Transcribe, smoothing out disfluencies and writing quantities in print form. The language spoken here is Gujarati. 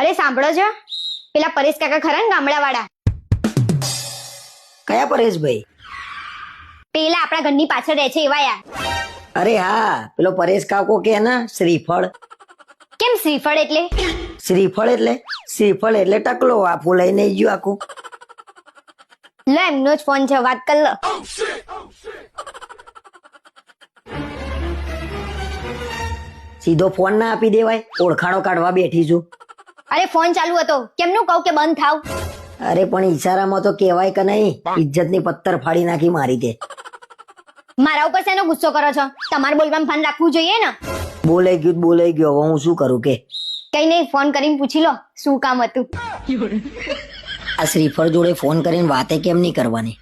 અરે સાંભળો છો, પેલા પરેશ કાકા ખરા ને ગામડા વાળા, કયા પરેશભાઈ? પેલા આપણા ઘરની પાછળ રહે છે એવા યાર. અરે હા, પેલો પરેશ કાકો કે ને શ્રીફળ. કેમ શ્રીફળ એટલે? શ્રીફળ એટલે ટકલો આપું લઈને ગયું આખું. લો એમનો જ ફોન છે, વાત કર લો. સીધો ફોન ના આપી દેવાય, ઓળખાણો કાઢવા બેઠી છું. અરે ફોન ચાલુ હતો, કેમનું કહું કે બંધ થાવ? અરે પણ ઈશારામાં તો કહેવાય કે નહીં, ઇજ્જતની પત્તર ફાડી નાખી મારી તે. મારા ઉપર શેનો ગુસ્સો કરો છો? તમારે બોલવામાં ભાન રાખવું જોઈએ ને. બોલાઈ ગયો, હવે હું શું કરું કે? કઈ નહીં, ફોન કરીને પૂછી લો શું કામ હતું. આ શ્રીફળ જોડે ફોન કરીને વાતે કેમ નહીં કરવાની?